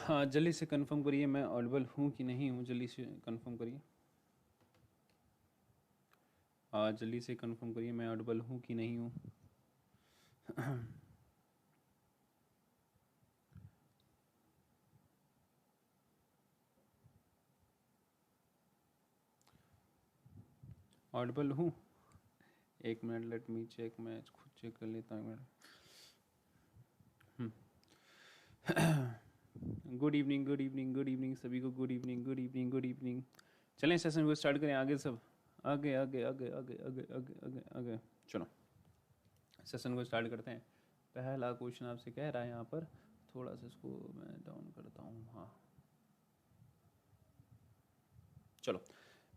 हाँ, जल्दी से कंफर्म करिए मैं ऑडिबल हूँ कि नहीं हूँ, जल्दी से कंफर्म करिए। हाँ, जल्दी से कंफर्म करिए मैं ऑडिबल हूँ कि नहीं हूँ। ऑडिबल हूँ? एक मिनट, लेट मी चेक, मैं खुद चेक कर लेता हूँ। Good evening, good evening, good evening सभी को, good evening, good evening, good evening. चलें सेशन को स्टार्ट करें, आगे सब आगे आगे आगे आगे आगे आगे आगे आगे। चलो सेशन को स्टार्ट करते हैं। पहला क्वेश्चन आपसे कह रहा है यहाँ पर, थोड़ा सा इसको मैं डाउन करता हूँ। हाँ चलो,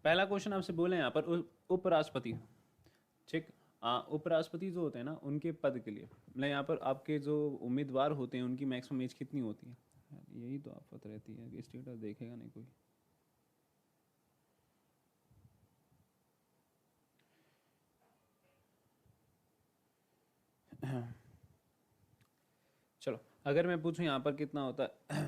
पहला क्वेश्चन आपसे बोले यहाँ पर उपराष्ट्रपति, ठीक। उपराष्ट्रपति जो होते हैं ना, उनके पद के लिए मतलब यहाँ पर आपके जो उम्मीदवार होते हैं उनकी मैक्सिमम एज कितनी होती है? यार यही तो आफत रहती है कि स्टेटस देखेगा नहीं कोई। चलो, अगर मैं पूछूं यहाँ पर कितना होता है।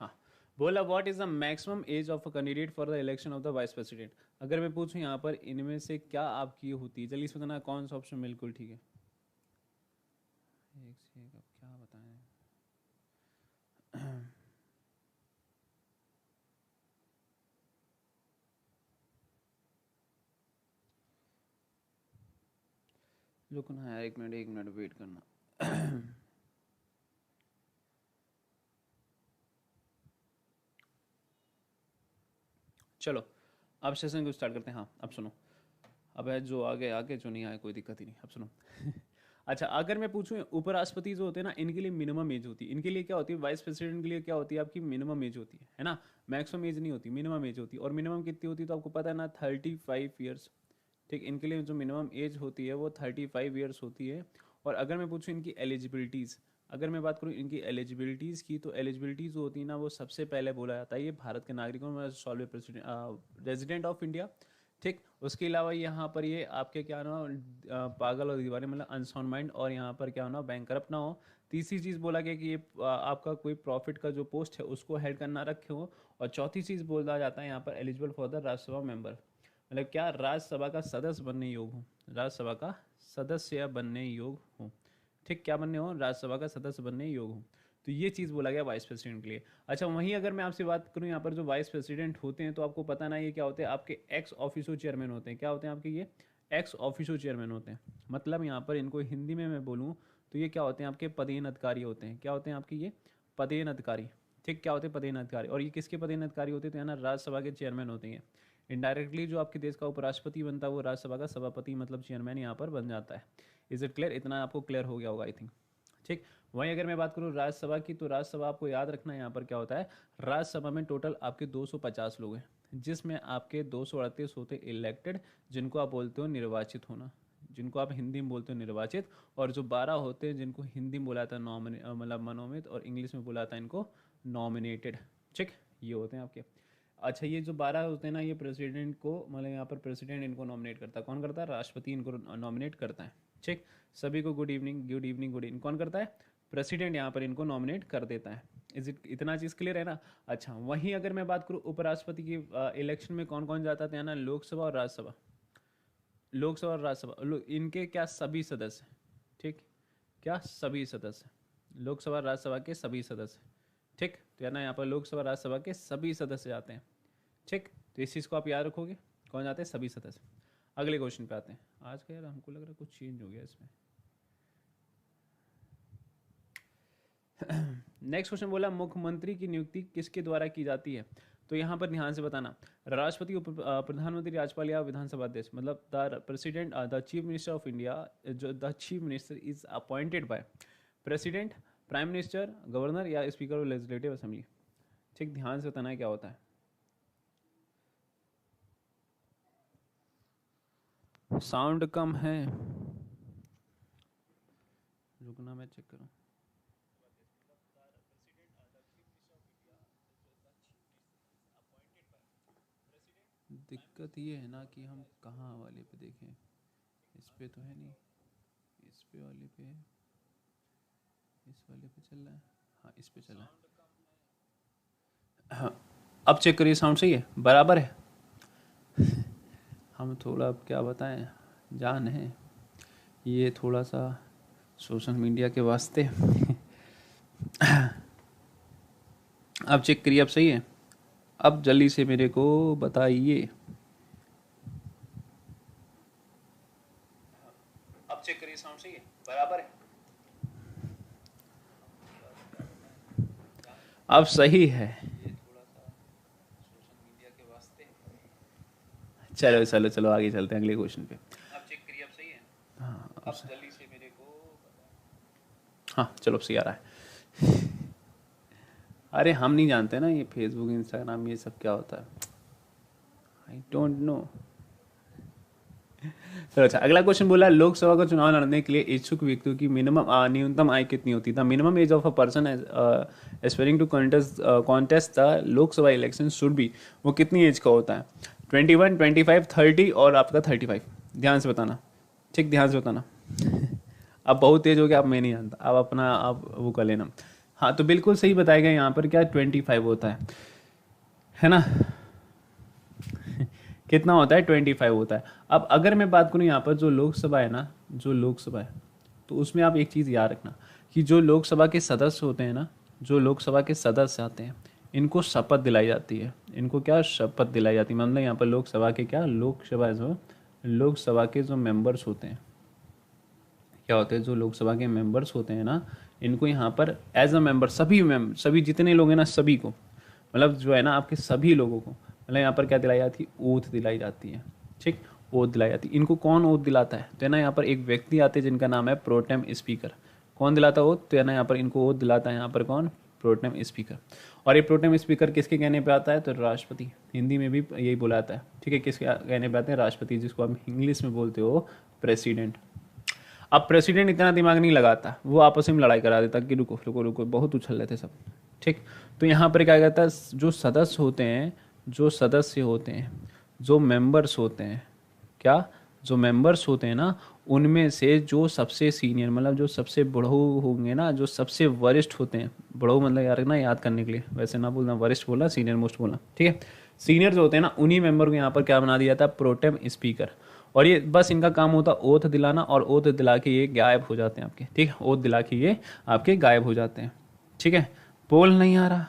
हाँ, बोला what is the maximum age of a candidate for the election of the vice president. अगर मैं पूछूं यहाँ पर इनमें से क्या आपकी होती है, जल्दी से बताना कौन सा ऑप्शन बिल्कुल ठीक है। एक से एक, अब क्या बताएं। रुकना है, एक मिनट वेट करना। चलो अब सेशन को स्टार्ट करते हैं। हाँ अब सुनो, अब है जो आगे आगे, जो नहीं आए कोई दिक्कत ही नहीं, अब सुनो। अच्छा, अगर मैं पूछूं उपराष्ट्रपति जो होते हैं ना, इनके लिए मिनिमम एज होती है। इनके लिए क्या होती है, वाइस प्रेसिडेंट के लिए क्या होती है आपकी, मिनिमम एज होती है ना। मैक्सिमम एज नहीं होती, मिनिमम एज होती है। और मिनिमम कितनी होती है तो आपको पता है ना, 35 ईयर्स। ठीक, इनके लिए जो मिनिमम एज होती है वो 35 ईयर्स होती है। और अगर मैं पूछूं इनकी एलिजिबिलिटीज़, अगर मैं बात करूं इनकी एलिजिबिलिटीज़ की, तो एलिजिबिलिटीज़ जो होती है ना, वो सबसे पहले बोला जाता है ये भारत के नागरिकों में solve president resident of India. ठीक, उसके अलावा यहाँ पर ये आपके क्या ना, पागल और दीवाने मतलब अनसाउंड माइंड, और यहाँ पर क्या होना, बैंकरप्ट ना हो। तीसरी चीज़ बोला गया कि ये आपका कोई प्रॉफिट का जो पोस्ट है उसको हेड करना रखे हो। और चौथी चीज़ बोला जाता है यहाँ पर, eligible for the Rajya Sabha member, मतलब क्या राज्यसभा का सदस्य बनने योग्य हो, राज्यसभा का सदस्य बनने योग्य हो। ठीक, क्या बनने हो, राज्यसभा का सदस्य बनने योग्य हो। तो ये चीज़ बोला गया वाइस प्रेसिडेंट के लिए। अच्छा, वहीं अगर मैं आपसे बात करूं यहाँ पर जो वाइस प्रेसिडेंट होते हैं, तो आपको पता ना ये क्या होते हैं, आपके एक्स ऑफिसो चेयरमैन होते हैं। क्या होते हैं आपके ये एक्स ऑफिसो चेयरमैन होते हैं। मतलब यहाँ पर इनको हिंदी में मैं बोलूँ तो ये क्या होते हैं, आपके पदेन अधिकारी होते हैं। क्या होते हैं आपके ये पदेन अधिकारी। ठीक, क्या होते हैं पदेन अधिकारी। और ये किसके पदेन अधिकारी होते हैं, तो यहाँ ना राज्यसभा के चेयरमैन होते हैं। इनडायरेक्टली जो आपके देश का उपराष्ट्रपति बनता है वो राज्यसभा का सभापति मतलब चेयरमैन यहाँ पर बन जाता है। Is it clear? इतना आपको क्लियर हो गया होगा आई थिंक। ठीक, वहीं अगर मैं बात करूँ राज्यसभा की, तो राज्यसभा आपको याद रखना है यहाँ पर क्या होता है, राज्यसभा में टोटल आपके 250 लोग हैं, जिसमें आपके 238 होते इलेक्टेड, जिनको आप बोलते हो निर्वाचित होना, जिनको आप हिंदी में बोलते हो निर्वाचित। और जो 12 होते हैं जिनको हिंदी में बोला था मतलब मनोमित, और इंग्लिश में बोला था इनको नॉमिनेटेड। ठीक, ये होते हैं आपके। अच्छा, ये जो 12 होते हैं ना, ये प्रेसिडेंट को मतलब यहाँ पर प्रेसिडेंट इनको नॉमिनेट करता है। कौन करता है? राष्ट्रपति इनको नॉमिनेट करता है। ठीक, सभी को good evening, good evening, good evening. कौन करता है? प्रेसिडेंट यहाँ पर इनको नॉमिनेट कर देता है। इज इट, इतना चीज़ क्लियर है ना। अच्छा, वहीं अगर मैं बात करूँ उपराष्ट्रपति की इलेक्शन में कौन कौन जाता था ना, लोकसभा और राज्यसभा, लोकसभा और राज्यसभा इनके क्या सभी सदस्य। ठीक, क्या सभी सदस्य, लोकसभा राज्यसभा के सभी सदस्य। ठीक, तो यार ना यहाँ पर लोकसभा राज्यसभा के सभी सदस्य आते हैं। ठीक, तो इस चीज़ को आप याद रखोगे, कौन जाते हैं, सभी सदस्य। अगले क्वेश्चन पे आते हैं। आज का यार हमको लग रहा है कुछ चेंज हो गया इसमें। नेक्स्ट क्वेश्चन बोला मुख्यमंत्री की नियुक्ति किसके द्वारा की जाती है। तो यहाँ पर ध्यान से बताना, राष्ट्रपति, प्रधानमंत्री, राज्यपाल या विधानसभा अध्यक्ष, मतलब the president, the chief minister of India, जो the chief minister is appointed by president, prime minister, governor या स्पीकर ऑफ लेजिस्लेटिव असेंबली। ठीक, ध्यान से बताना है क्या होता है। साउंड कम है, रुकना मैं चेक करूँ। दिक्कत ये है ना कि हम कहाँ वाले पे देखें, इस पे तो है नहीं, इस पे वाले पे है। इस वाले पे चल रहा है, हाँ इस पे चल रहा है। हाँ अब चेक करिए, साउंड सही है, बराबर है। हम थोड़ा अब क्या बताएं, जान है ये थोड़ा सा सोशल मीडिया के वास्ते। अब चेक करिए, अब सही है। अब जल्दी से मेरे को बताइए, अब चेक करिए, साउंड सही है, बराबर है। अब सही है। चलो चलो चलो आगे चलते हैं अगले क्वेश्चन पे। अब चेक करिए, अब सही है। हाँ अब जल्दी से मेरे को, हाँ चलो अब सही आ रहा है। अरे हम नहीं जानते ना ये फेसबुक इंस्टाग्राम ये सब क्या होता है, आई डोंट नो। चलो अच्छा, अगला क्वेश्चन बोला लोकसभा का चुनाव लड़ने के लिए इच्छुक व्यक्तियों की मिनिमम न्यूनतम आयु कितनी होती है। Minimum age of a person aspiring to contest the Lok Sabha election should be, वो कितनी एज का होता है, 21, 25, 30 और आपका 35। ध्यान से बताना, ठीक ध्यान से बताना। अब बहुत तेज हो गया, अब मैं नहीं जानता, अब अपना आप वो कर लेना। हाँ तो बिल्कुल सही बताया गया, यहाँ पर क्या 25 होता है ना। कितना होता है, 25 होता है। अब अगर मैं बात करूँ यहाँ पर जो लोकसभा है ना, जो लोकसभा है, तो उसमें आप एक चीज़ याद रखना कि जो लोकसभा के सदस्य होते हैं ना, जो लोकसभा के सदस्य आते हैं, इनको शपथ दिलाई जाती है। इनको क्या शपथ दिलाई जाती है, मतलब यहाँ पर लोकसभा के क्या, लोकसभा के जो मेंबर्स होते हैं, क्या होते हैं, जो लोकसभा के मेंबर्स होते हैं ना, इनको यहाँ पर एज अ मेंबर सभी जितने लोग हैं ना, सभी को, मतलब जो है ना आपके सभी लोगों को, मतलब यहाँ पर क्या दिलाई जाती है, ओथ दिलाई जाती है। ठीक, ओथ दिलाई जाती है। इनको कौन ओथ दिलाता है, तो है ना यहाँ पर एक व्यक्ति आते हैं जिनका नाम है प्रोटेम स्पीकर। कौन दिलाता है ओथ, तो है ना यहाँ पर इनको ओथ दिलाता है यहाँ पर कौन, प्रोटेम स्पीकर। और ये प्रोटेम स्पीकर किसके कहने पे आता है, तो राष्ट्रपति, हिंदी में भी यही बोला जाता है। ठीक है, किसके कहने पे आते हैं, राष्ट्रपति, जिसको आप इंग्लिश में बोलते हो प्रेसिडेंट। अब प्रेसिडेंट इतना दिमाग नहीं लगाता, वो आपस में लड़ाई करा देता कि रुको रुको रुको, बहुत उछल रहे थे सब। ठीक, तो यहाँ पर क्या कहता है, जो सदस्य होते हैं, जो सदस्य होते हैं, जो मेंबर्स होते हैं, क्या, जो मेंबर्स होते हैं ना, उनमें से जो सबसे सीनियर, मतलब जो सबसे बड़ो होंगे ना, जो सबसे वरिष्ठ होते हैं, बड़ो मतलब यार ना याद करने के लिए, वैसे ना बोलना वरिष्ठ बोलना, सीनियर मोस्ट बोलना। ठीक है, सीनियर जो होते हैं ना, उन्हीं मेंबर को यहाँ पर क्या बना दिया था, प्रोटेम स्पीकर। और ये बस इनका काम होता है ओथ दिलाना, और ओथ दिला के ये गायब हो जाते हैं आपके। ठीक है, ओथ दिला के ये आपके गायब हो जाते हैं। ठीक है, पोल नहीं आ रहा,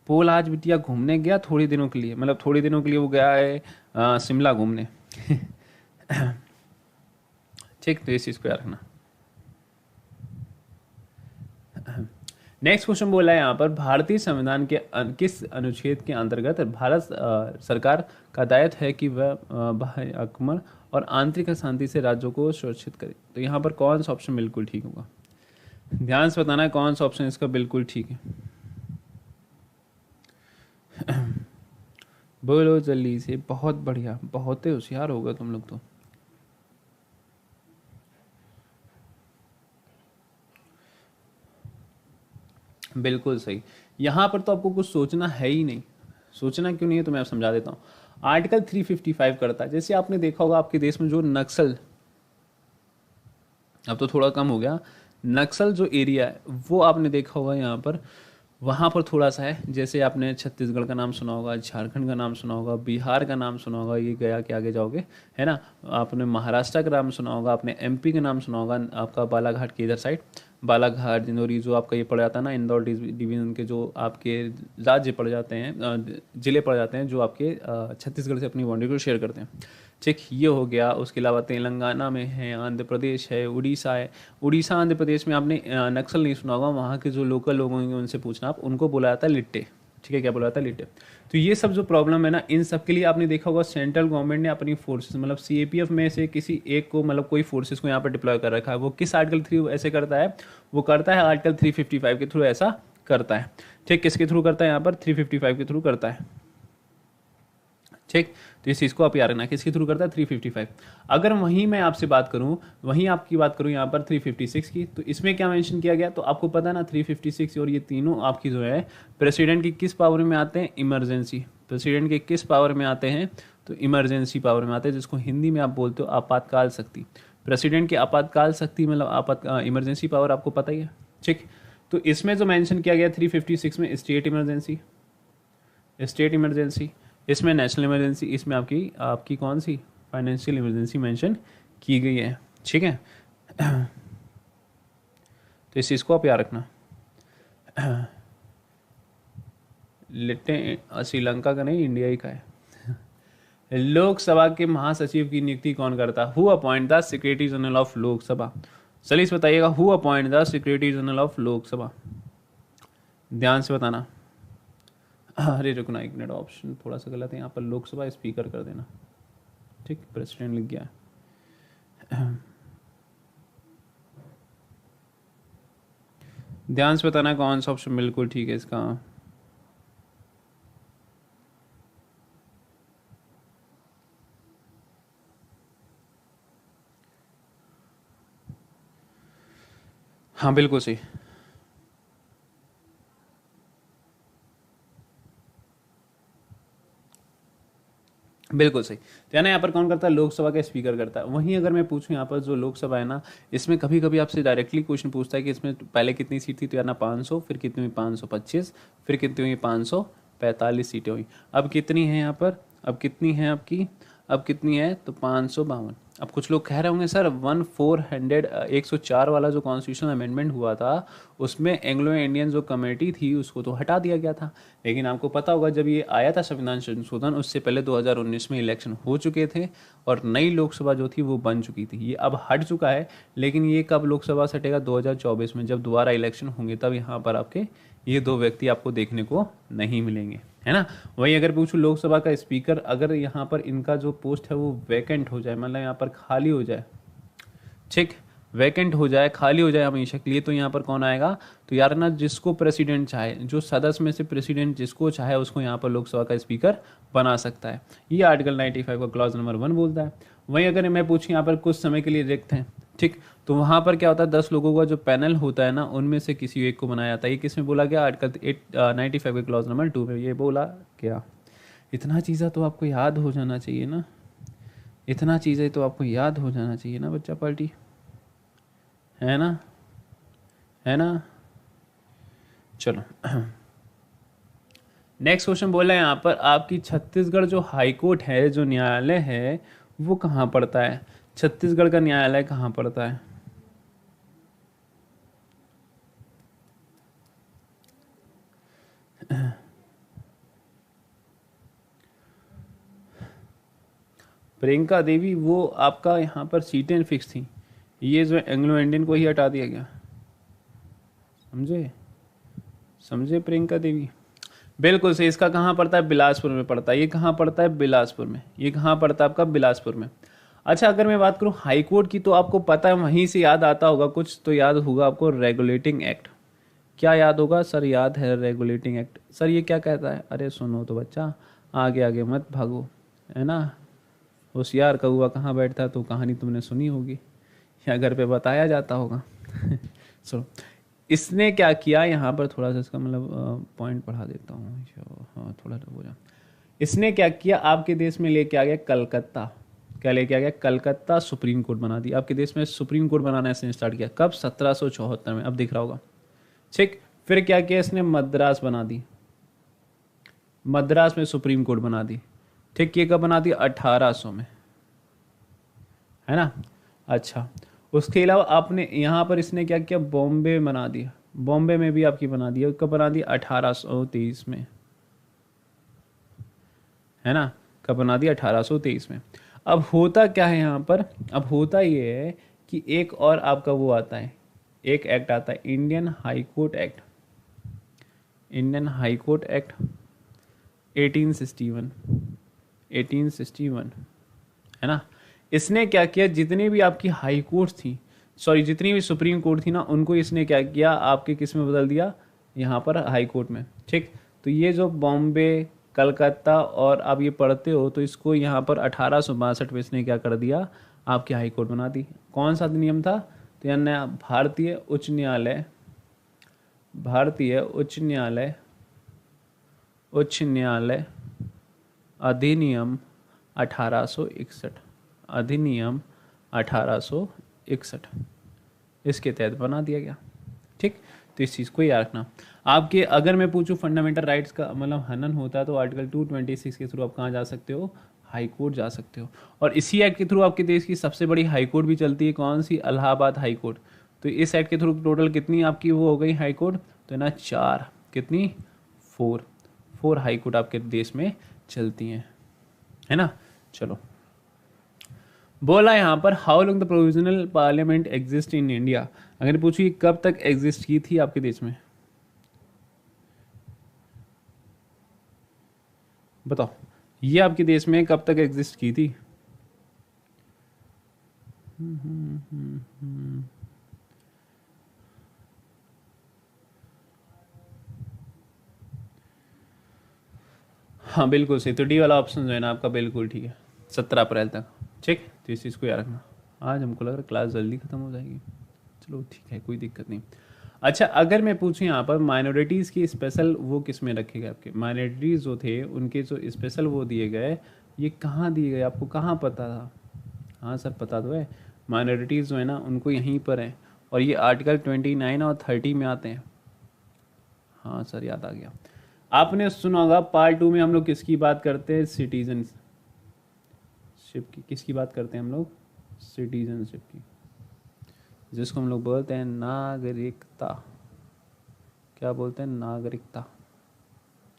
पोल आज बिटिया घूमने गया थोड़ी दिनों के लिए, मतलब थोड़ी दिनों के लिए वो गया है शिमला घूमने। ठीक, तो इस चीज़ को याद रखना। नेक्स्ट क्वेश्चन बोला है यहाँ पर, भारतीय संविधान के किस अनुच्छेद के अंतर्गत भारत सरकार का दायित्व है कि वह बाह्य आक्रमण और आंतरिक शांति से राज्यों को सुरक्षित करे। तो यहाँ पर कौन सा ऑप्शन बिल्कुल ठीक होगा, ध्यान से बताना है कौन सा ऑप्शन इसका बिल्कुल ठीक है। बोलो जल्दी से, बहुत बढ़िया, बहुत ही होशियार होगा तुम लोग तो। बिल्कुल सही, यहाँ पर तो आपको कुछ सोचना है ही नहीं। सोचना क्यों नहीं है, तो मैं समझा देता हूँ। आर्टिकल 355 करता है, जैसे आपने देखा होगा आपके देश में जो नक्सल, अब तो थोड़ा कम हो गया, नक्सल जो एरिया है वो आपने देखा होगा यहाँ पर, वहाँ पर थोड़ा सा है। जैसे आपने छत्तीसगढ़ का नाम सुना होगा, झारखंड का नाम सुना होगा, बिहार का नाम सुना होगा, ये गया के आगे जाओगे, है ना। आपने महाराष्ट्र का नाम सुना होगा, आपने एमपी का नाम सुना होगा, आपका बालाघाट के इधर साइड, बालाघाट दिंडोरी जो आपका ये पड़ जाता है ना, इंदौर डिवीज़न के जो आपके राज्य पड़ जाते हैं, ज़िले पड़ जाते हैं, जो आपके छत्तीसगढ़ से अपनी बाउंड्री को शेयर करते हैं। ठीक, ये हो गया। उसके अलावा तेलंगाना में है, आंध्र प्रदेश है, उड़ीसा है। उड़ीसा आंध्र प्रदेश में आपने नक्सल नहीं सुना होगा, वहाँ के जो लोकल लोग होंगे उनसे पूछना आप, उनको बोला जाता है लिट्टे। ठीक है, क्या बोला जाता है, लिट्टे। तो ये सब जो प्रॉब्लम है ना, इन सब के लिए आपने देखा होगा सेंट्रल गवर्नमेंट ने अपनी फोर्सेस, मतलब सीएपीएफ में से किसी एक को, मतलब कोई फोर्सेस को यहाँ पर डिप्लॉय कर रखा है। वो किस आर्टिकल 3 ऐसे करता है, वो करता है आर्टिकल 355 के थ्रू ऐसा करता है। ठीक, किसके थ्रू करता है, यहाँ पर 355 के थ्रू करता है। ठीक, तो इस चीज़ को आप याद रखना, किसके थ्रू करता है, 355। अगर वहीं मैं आपसे बात करूं, वहीं आपकी बात करूं यहाँ पर 356 की, तो इसमें क्या मेंशन किया गया, तो आपको पता है ना 356 और ये तीनों आपकी जो है प्रेसिडेंट की किस पावर में आते हैं, इमरजेंसी। प्रेसिडेंट के किस पावर में आते हैं, तो इमरजेंसी पावर में आते हैं, जिसको हिंदी में आप बोलते हो आपातकाल शक्ति। प्रेसिडेंट की आपातकाल शक्ति मतलब इमरजेंसी पावर आपको पता ही है, ठीक। तो इसमें जो मेंशन किया गया 356 में स्टेट इमरजेंसी, स्टेट इमरजेंसी, इसमें नेशनल इमरजेंसी, इसमें आपकी आपकी कौन सी फाइनेंशियल इमरजेंसी मेंशन की गई है। ठीक है, तो इस चीज़ को आप याद रखना। लिट्टे श्रीलंका का नहीं, इंडिया ही का है। लोकसभा के महासचिव की नियुक्ति कौन करता? Who appoint the secretary general of Lok Sabha? चलिए इस बताइएगा, who appoint the secretary general of Lok Sabha? ध्यान से बताना। अरे रुकना एक मिनट, ऑप्शन थोड़ा सा गलत है यहाँ पर, लोकसभा स्पीकर कर देना। ठीक, प्रेसिडेंट लिख गया। ध्यान से बताना कौन सा ऑप्शन बिल्कुल ठीक है इसका। हाँ बिल्कुल सही, बिल्कुल सही। तो यानी यहाँ पर कौन करता है? लोकसभा का स्पीकर करता है। वहीं अगर मैं पूछूं यहाँ पर जो लोकसभा है ना, इसमें कभी कभी आपसे डायरेक्टली क्वेश्चन पूछता है कि इसमें पहले कितनी सीट थी, तो यार ना 500, फिर कितनी हुई 525, फिर कितनी हुई 545 सीटें हुई। अब कितनी है यहाँ पर, अब कितनी है आपकी, अब कितनी है तो 552। अब कुछ लोग कह रहे होंगे सर 104 वाला जो कॉन्स्टिट्यूशनल अमेंडमेंट हुआ था उसमें एंग्लो इंडियन जो कमेटी थी उसको तो हटा दिया गया था। लेकिन आपको पता होगा जब ये आया था संविधान संशोधन, उससे पहले 2019 में इलेक्शन हो चुके थे और नई लोकसभा जो थी वो बन चुकी थी। ये अब हट चुका है, लेकिन ये कब लोकसभा से हटेगा? 2024 में जब दोबारा इलेक्शन होंगे, तब यहाँ पर आपके ये दो व्यक्ति आपको देखने को नहीं मिलेंगे, है ना। वहीं अगर पूछूं लोकसभा का स्पीकर, अगर यहाँ पर इनका जो पोस्ट है वो वैकेंट हो जाए, मतलब यहाँ पर खाली हो जाए, ठीक, वैकेंट हो जाए, खाली हो जाए हमेशा के लिए, तो यहाँ पर कौन आएगा? तो यार ना जिसको प्रेसिडेंट चाहे, जो सदस्य में से प्रेसिडेंट जिसको चाहे उसको यहाँ पर लोकसभा का स्पीकर बना सकता है। ये आर्टिकल 95 का क्लॉज नंबर 1 बोलता है। वहीं अगर मैं पूछूं यहाँ पर कुछ समय के लिए रिक्त हैं, ठीक, तो वहाँ पर क्या होता है? 10 लोगों का जो पैनल होता है ना, उनमें से किसी एक को बनाया जाता है। ये किस में बोला गया? आर्टिकल 95 के क्लॉज नंबर 2 में ये बोला क्या? इतना चीज़ें तो आपको याद हो जाना चाहिए ना, इतना चीज़ें तो आपको याद हो जाना चाहिए ना बच्चा पार्टी, है ना, है ना। चलो नेक्स्ट क्वेश्चन बोल रहे हैं यहाँ पर, आपकी छत्तीसगढ़ जो हाई कोर्ट है, जो न्यायालय है, वो कहाँ पड़ता है? छत्तीसगढ़ का न्यायालय कहाँ पड़ता है? प्रियंका देवी, वो आपका यहाँ पर सीटें फिक्स थी, ये जो एंग्लो इंडियन को ही हटा दिया गया, समझे, समझे प्रियंका देवी। बिल्कुल सही। इसका कहाँ पड़ता है? बिलासपुर में पड़ता है। ये कहाँ पड़ता है? बिलासपुर में। ये कहाँ पड़ता है आपका? बिलासपुर में। अच्छा, अगर मैं बात करूँ हाई कोर्ट की, तो आपको पता है वहीं से याद आता होगा कुछ, तो याद होगा आपको रेगुलेटिंग एक्ट। क्या याद होगा सर? याद है रेगुलेटिंग एक्ट। सर ये क्या कहता है? अरे सुनो तो बच्चा, आगे आगे मत भागो, है ना। होशियार कौआ कहाँ बैठता है, तो कहानी तुमने सुनी होगी या घर पे बताया जाता होगा। सुनो, इसने क्या किया यहाँ पर, थोड़ा सा इसका मतलब पॉइंट पढ़ा देता हूँ। हाँ थोड़ा हो जा। इसने क्या किया? आपके देश में लेके आ गया कलकत्ता। क्या लेके आ गया? कलकत्ता सुप्रीम कोर्ट बना दी। आपके देश में सुप्रीम कोर्ट बनाना इसने स्टार्ट किया कब? 1774 में। अब दिख रहा होगा, ठीक। फिर क्या किया इसने? मद्रास बना दी, मद्रास में सुप्रीम कोर्ट बना दी, ठीक। ये कब बना दी? 1800 में, है ना। अच्छा, उसके अलावा आपने यहाँ पर इसने क्या किया? बॉम्बे बना दिया, बॉम्बे में भी आपकी बना दी। कब बना दी? 1823 में, है ना। कब बना दी? 1823 में। अब होता क्या है यहाँ पर? अब होता ये है कि एक और आपका वो आता है, एक एक्ट आता है, Indian high court act, Indian high court act 1861, 1861, है ना। इसने क्या किया? जितनी भी आपकी हाई कोर्ट थी, सॉरी जितनी भी सुप्रीम कोर्ट थी ना, उनको इसने क्या किया? आपके किस में बदल दिया? यहाँ पर हाई कोर्ट में, ठीक। तो ये जो बॉम्बे, कलकत्ता और आप ये पढ़ते हो, तो इसको यहाँ पर 1862 में इसने क्या कर दिया? आपकी हाई कोर्ट बना दी। कौन सा नियम था? तो यानी भारतीय उच्च न्यायालय, भारतीय उच्च न्यायालय, उच्च न्यायालय अधिनियम 1861, अधिनियम 1861 इसके तहत बना दिया गया, ठीक, तो इस चीज़ को याद रखना। आपके अगर मैं पूछूं फंडामेंटल राइट्स का मतलब हनन होता है तो आर्टिकल 226 के थ्रू आप कहाँ जा सकते हो, हाई कोर्ट जा सकते हो। और इसी एक्ट के थ्रू आपके देश की सबसे बड़ी हाई कोर्ट भी चलती है, कौन सी, इलाहाबाद हाई कोर्ट। तो इस एक्ट के थ्रू टोटल कितनी आपकी वो हो गई हाई कोर्ट, तो ना 4, कितनी, 4 हाई कोर्ट आपके देश में चलती हैं, है ना। चलो, बोला यहाँ पर how long the provisional parliament exist in India. अगर पूछिए कब तक एग्जिस्ट की थी आपके देश में, बताओ, ये आपके देश में कब तक एग्जिस्ट की थी। हाँ बिल्कुल सही, तो डी वाला ऑप्शन जो है ना आपका बिल्कुल ठीक है, 17 अप्रैल तक। ठीक, तो इस चीज़ को याद रखना। आज हमको लग रहा है क्लास जल्दी ख़त्म हो जाएगी, चलो ठीक है, कोई दिक्कत नहीं। अच्छा, अगर मैं पूछूं यहाँ पर माइनॉरिटीज़ की स्पेशल वो किस में रखे गए, आपके माइनॉरिटीज़ जो थे उनके जो स्पेशल वो दिए गए, ये कहाँ दिए गए, आपको कहाँ पता था। हाँ सर पता तो है, माइनॉरिटीज़ जो है ना उनको यहीं पर है, और ये आर्टिकल 29 और 30 में आते हैं। हाँ सर याद आ गया। आपने सुना होगा पार्ट 2 में हम लोग किसकी बात करते हैं, सिटीजनशिप की, किसकी बात करते हैं हम लोग, सिटीजनशिप की, जिसको हम लोग बोलते हैं नागरिकता। क्या बोलते हैं, नागरिकता।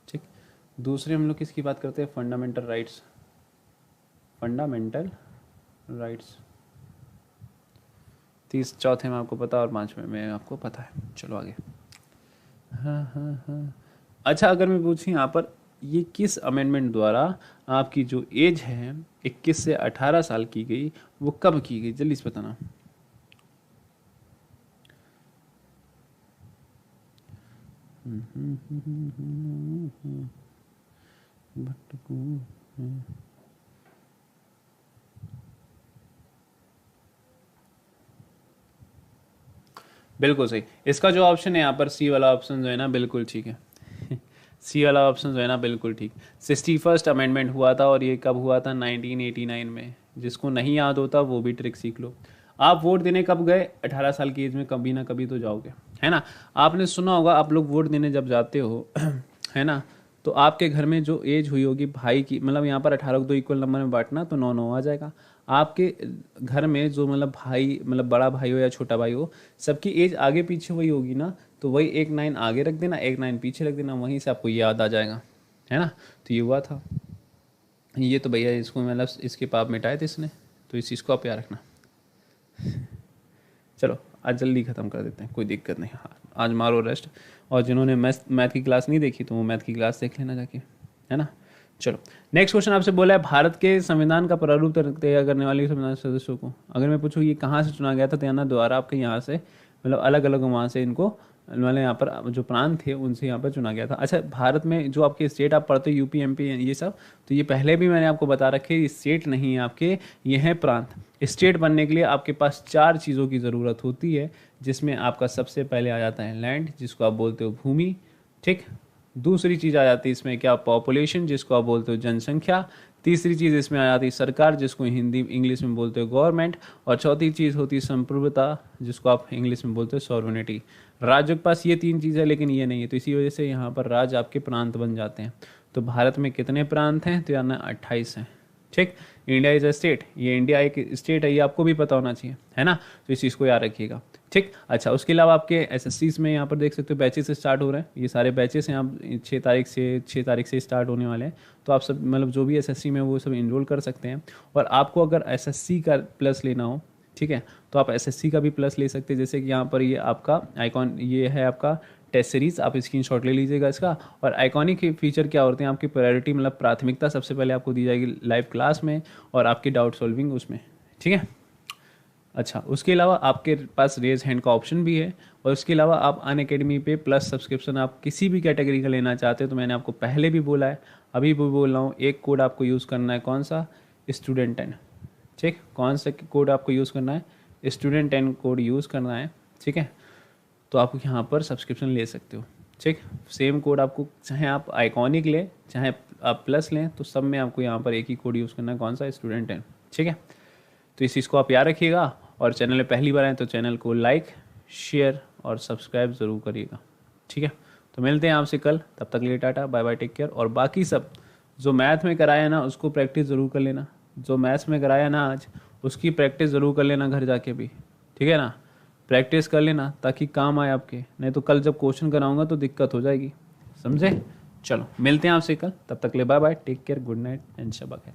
ठीक, दूसरे हम लोग किसकी बात करते हैं, फंडामेंटल राइट्स, फंडामेंटल राइट्स। चौथे में आपको पता और 5वें में आपको पता है। चलो आगे। हाँ। अच्छा, अगर मैं पूछूं यहाँ पर ये किस अमेंडमेंट द्वारा आपकी जो एज है 21 से 18 साल की गई, वो कब की गई, जल्दी से बताना। बिल्कुल सही, इसका जो ऑप्शन है यहाँ पर सी वाला ऑप्शन जो है ना बिल्कुल ठीक है। सी वाला ऑप्शन जो है ना बिल्कुल ठीक। 61st अमेंडमेंट हुआ था और ये कब हुआ था, 1989 में। जिसको नहीं याद होता वो भी ट्रिक सीख लो। आप वोट देने कब गए, 18 साल की एज में कभी ना कभी तो जाओगे, है ना। आपने सुना होगा आप लोग वोट देने जब जाते हो है ना, तो आपके घर में जो एज हुई होगी भाई की, मतलब यहाँ पर 18 को 2 इक्वल नंबर में बांटना तो 9 आ जाएगा। आपके घर में जो मतलब भाई, मतलब बड़ा भाई हो या छोटा भाई हो, सबकी एज आगे पीछे वही होगी ना, तो वही 1 9 आगे रख देना, 1 9 पीछे रख देना, वहीं से आपको याद आ जाएगा, है ना। तो ये हुआ था, ये तो भैया इसको मतलब इसके पाप मिटाए थे इसने, तो इस चीज़ को आप याद रखना। चलो आज जल्दी ख़त्म कर देते हैं, कोई दिक्कत नहीं। हाँ आज मारो रेस्ट, और जिन्होंने मैथ की क्लास नहीं देखी तो वो मैथ की क्लास देख लेना जाके, है ना। चलो नेक्स्ट क्वेश्चन आपसे बोला है भारत के संविधान का प्रारूप तैयार करने वाले संविधान सदस्यों को। अगर मैं पूछूँ ये कहाँ से चुना गया था, तो यहाँ द्वारा आपके यहाँ से मतलब अलग अलग वहाँ से इनको मतलब यहाँ पर जो प्रांत थे उनसे यहाँ पर चुना गया था। अच्छा, भारत में जो आपके स्टेट आप पढ़ते हो यूपी एमपी ये सब, तो ये पहले भी मैंने आपको बता रखे, ये स्टेट नहीं है आपके, ये हैं प्रांत। स्टेट बनने के लिए आपके पास 4 चीज़ों की ज़रूरत होती है, जिसमें आपका सबसे पहले आ जाता है लैंड, जिसको आप बोलते हो भूमि। ठीक, दूसरी चीज़ आ जाती है इसमें क्या, पॉपुलेशन, जिसको आप बोलते हो जनसंख्या। तीसरी चीज़ इसमें आ जाती है सरकार, जिसको हिंदी इंग्लिश में बोलते हो गवर्नमेंट। और चौथी चीज़ होती है संप्रभुता, जिसको आप इंग्लिश में बोलते हो सॉवरेनिटी। राज्य के पास ये 3 चीज़ है लेकिन ये नहीं है, तो इसी वजह से यहाँ पर राज्य आपके प्रांत बन जाते हैं। तो भारत में कितने प्रांत हैं, तो यानी 28 हैं। ठीक, इंडिया इज अ स्टेट, ये इंडिया एक स्टेट है, ये आपको भी पता होना चाहिए, है ना। तो इस चीज़ को याद रखिएगा। ठीक, अच्छा उसके अलावा आपके एसएससीज में यहाँ पर देख सकते हो बैचेस स्टार्ट हो रहे हैं, ये सारे बैचेस हैं, आप 6 तारीख से स्टार्ट होने वाले हैं। तो आप सब मतलब जो भी एसएससी में वो सब इनरोल कर सकते हैं। और आपको अगर एसएससी का प्लस लेना हो, ठीक है, तो आप एसएससी का भी प्लस ले सकते हैं। जैसे कि यहाँ पर ये आपका आइकॉन, ये है आपका टेस्ट सीरीज, आप स्क्रीनशॉट ले लीजिएगा इसका। और आइकॉनिक फीचर क्या होते हैं, आपकी प्रायोरिटी मतलब प्राथमिकता सबसे पहले आपको दी जाएगी लाइव क्लास में, और आपकी डाउट सॉल्विंग उसमें, ठीक है। अच्छा, उसके अलावा आपके पास रेज हैंड का ऑप्शन भी है। और उसके अलावा आप अनअकैडमी पे प्लस सब्सक्रिप्शन आप किसी भी कैटेगरी का लेना चाहते हो, तो मैंने आपको पहले भी बोला है, अभी भी बोल रहा हूँ, एक कोड आपको यूज़ करना है, कौन सा, स्टूडेंट 10। ठीक, कौन सा कोड आपको यूज़ करना है, स्टूडेंट 10 कोड यूज़ करना है, ठीक है। तो आप यहाँ पर सब्सक्रिप्शन ले सकते हो। ठीक, सेम कोड आपको, चाहे आप आइकॉनिक लें चाहे आप प्लस लें, तो सब में आपको यहाँ पर एक ही कोड यूज़ करना है, कौन सा, स्टूडेंट 10। ठीक है, तो इस चीज़ को आप याद रखिएगा। और चैनल में पहली बार आए तो चैनल को लाइक शेयर और सब्सक्राइब ज़रूर करिएगा, ठीक है। तो मिलते हैं आपसे कल, तब तक के लिए tata bye bye, take care. और बाकी सब जो मैथ में कराया ना उसको प्रैक्टिस ज़रूर कर लेना, जो मैथ्स में कराया ना आज उसकी प्रैक्टिस ज़रूर कर लेना घर जाके भी, ठीक है ना। प्रैक्टिस कर लेना ताकि काम आए आपके, नहीं तो कल जब क्वेश्चन कराऊंगा तो दिक्कत हो जाएगी, समझे। चलो मिलते हैं आपसे कल, तब तक के लिए bye bye, take care, good night and शब बखैर।